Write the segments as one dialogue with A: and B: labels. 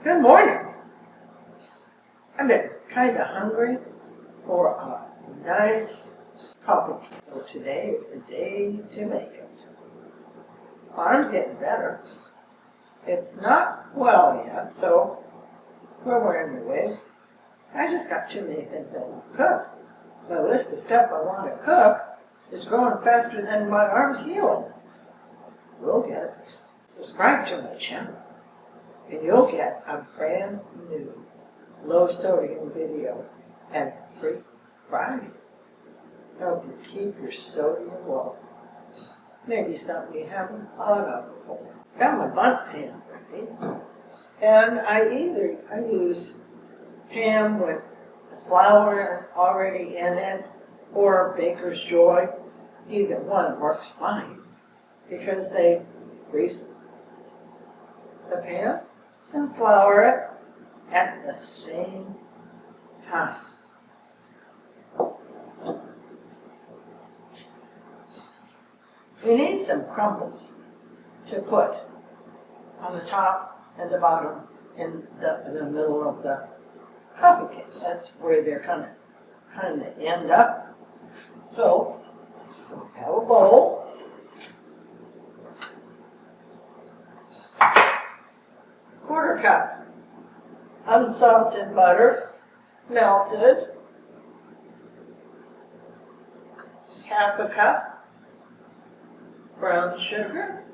A: Good morning. I've been kind of hungry for a nice coffee. So today is the day to make it. Farm's getting better. It's not well yet, so we're wearing the wig. I just got too many things I want to cook. The list of stuff I want to cook is growing faster than my arm's healing. We'll get it. Subscribe to my channel, and you'll get a brand new low sodium video every Friday. Help you keep your sodium low. Maybe something you haven't thought of before. Got my bundt pan ready, and I use ham with flour already in it or Baker's Joy. Either one works fine because they grease the pan and flour it at the same time. We need some crumbles to put on the top and the bottom in the middle of the coffee cake. That's where they're kind of end up. So have a bowl. Quarter cup unsalted butter, melted. Half a cup brown sugar,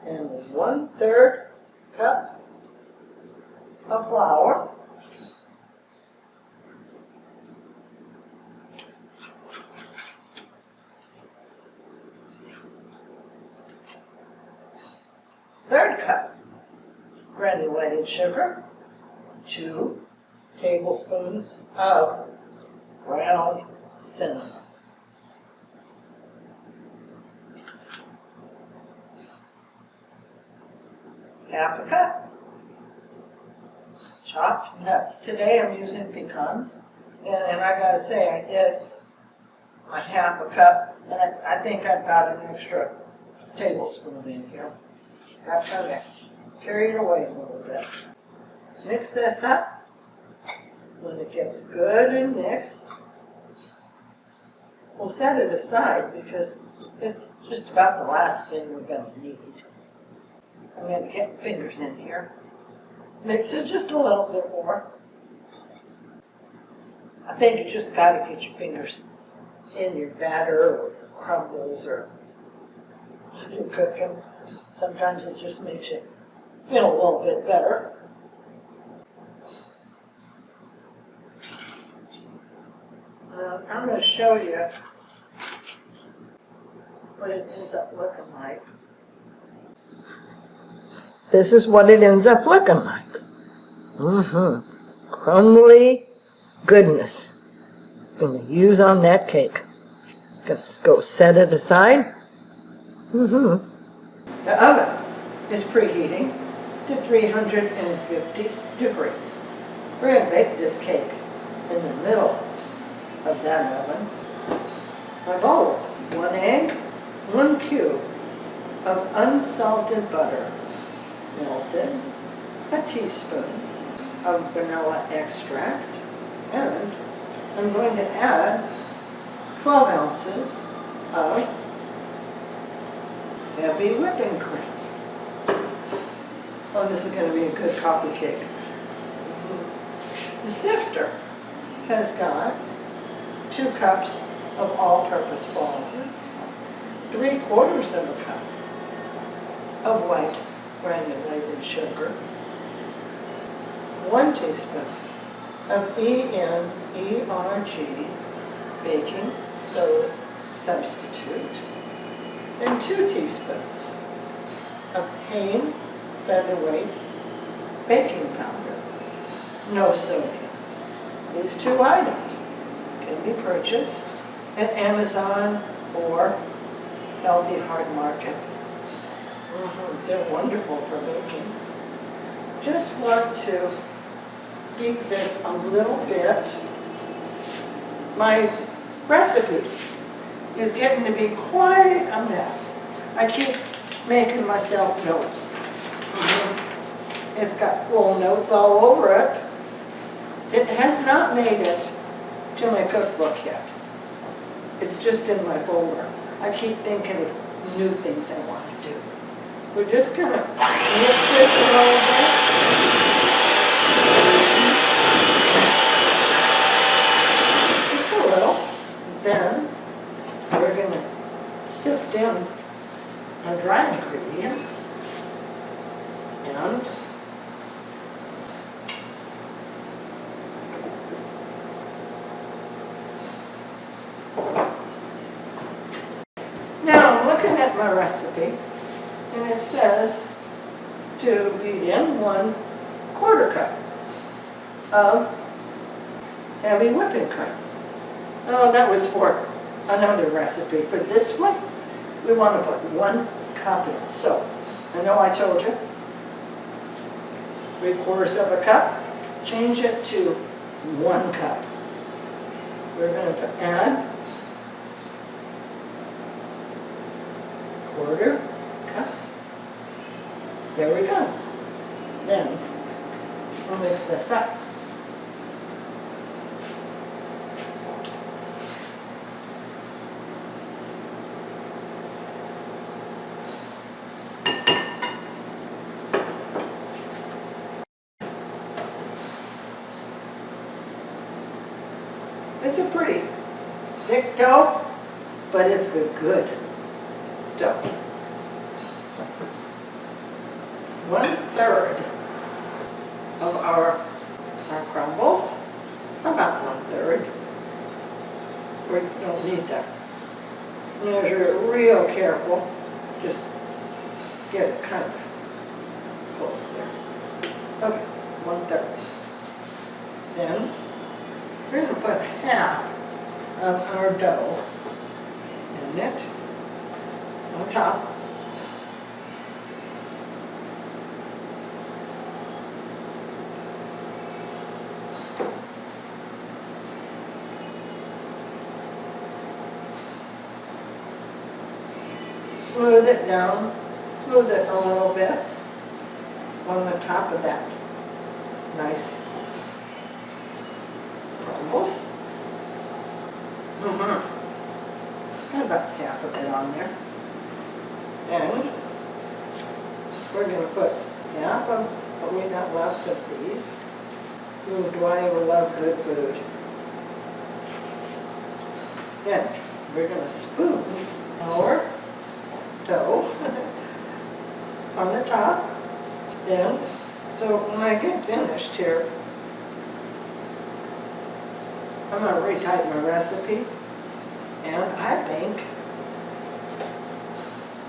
A: and 1/3 cup of flour. Third cup granulated sugar, 2 tablespoons of ground cinnamon. Half a cup chopped nuts. Today I'm using pecans, and I gotta say I did my half a cup, and I think I've got an extra tablespoon in here. Got to carry it away a little bit. Mix this up. When it gets good and mixed, we'll set it aside because it's just about the last thing we're going to need. I'm going to get my fingers in here. Mix it just a little bit more. I think you just got to get your fingers in your batter or crumbles or if you're cooking. Sometimes it just makes you feel a little bit better. I'm going to show you what it ends up looking like. This is what it ends up looking like. Crumbly goodness. Going to use on that cake. Going to go set it aside. The oven is preheating to 350 degrees. We're going to bake this cake in the middle of that oven. My bowl, 1 egg, 1 cube of unsalted butter, melted, a teaspoon of vanilla extract, and I'm going to add 12 ounces of heavy whipping cream. Oh, this is going to be a good coffee cake. The sifter has got 2 cups of all-purpose flour, 3/4 of a cup of white granulated sugar, 1 teaspoon of ENERG baking soda substitute, and 2 teaspoons of Hain Featherweight baking powder, no sodium. These 2 items can be purchased at Amazon or Healthy Heart Market. They're wonderful for baking. Just want to beat this a little bit. My recipe is getting to be quite a mess. I keep making myself notes. It's got little notes all over it. It has not made it to my cookbook yet. It's just in my folder. I keep thinking of new things I want to do. We're just gonna mix this a little bit. Just a little. Then we're gonna sift in the dry ingredients and now I'm looking at my recipe and it says to be in 1/4 cup of heavy whipping cream. Oh, that was for another recipe. For this one, we want to put 1 cup in. So, I know I told you, 3/4 cup, change it to 1 cup. We're going to add 1/4 cup. There we go. Then, we'll mix this up. It's a pretty thick dough, but it's a good dough. 1/3 of our crumbles, about 1/3. We don't need to measure it real careful, just get it kind of close there. Okay, 1/3. Then we're going to put half of our dough in it on top. Smooth it down, smooth it a little bit on the top of that nice crumbles. Got about half of it on there. And we're going to put half of what we got left of these. Ooh, do I ever love good food. Then we're going to spoon our dough on the top. Then, so when I get finished here, I'm going to retype my recipe, and I think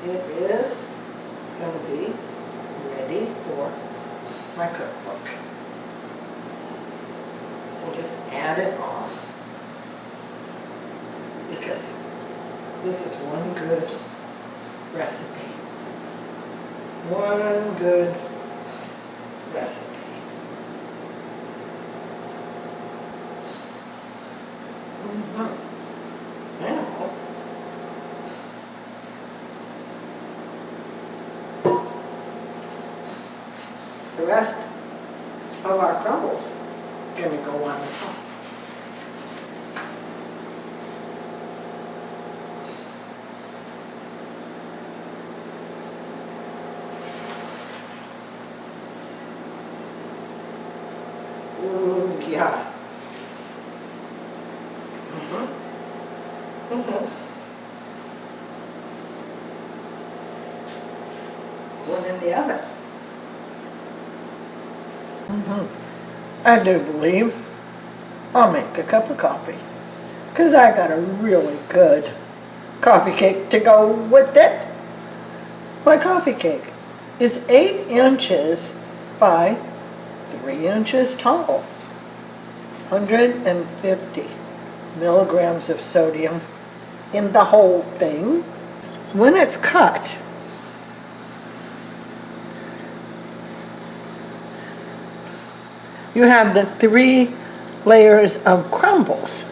A: it is going to be ready for my cookbook. We'll just add it on, because this is one good recipe. One good recipe. Now, the rest of our crumbles are going to go on the top. Ooh, yeah. One in the oven. I do believe I'll make a cup of coffee, because I got a really good coffee cake to go with it. My coffee cake is 8 inches by 3 inches tall. 150 milligrams of sodium in the whole thing. When it's cut, you have the 3 layers of crumbles.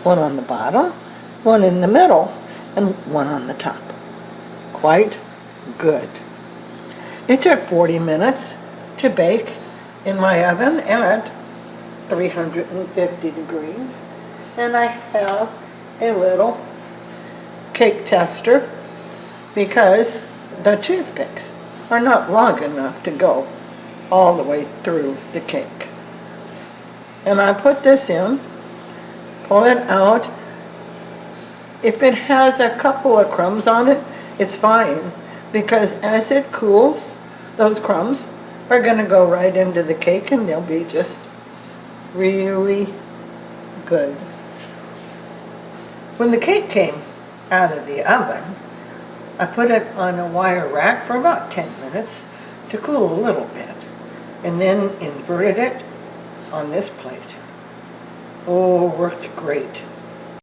A: One on the bottom, one in the middle, and one on the top. Quite good. It took 40 minutes to bake in my oven at 350 degrees. And I have a little cake tester because the toothpicks are not long enough to go all the way through the cake. And I put this in, pull it out. If it has a couple of crumbs on it, it's fine, because as it cools, those crumbs are going to go right into the cake and they'll be just really good. When the cake came out of the oven, I put it on a wire rack for about 10 minutes to cool a little bit, and then inverted it on this plate. Oh, worked great.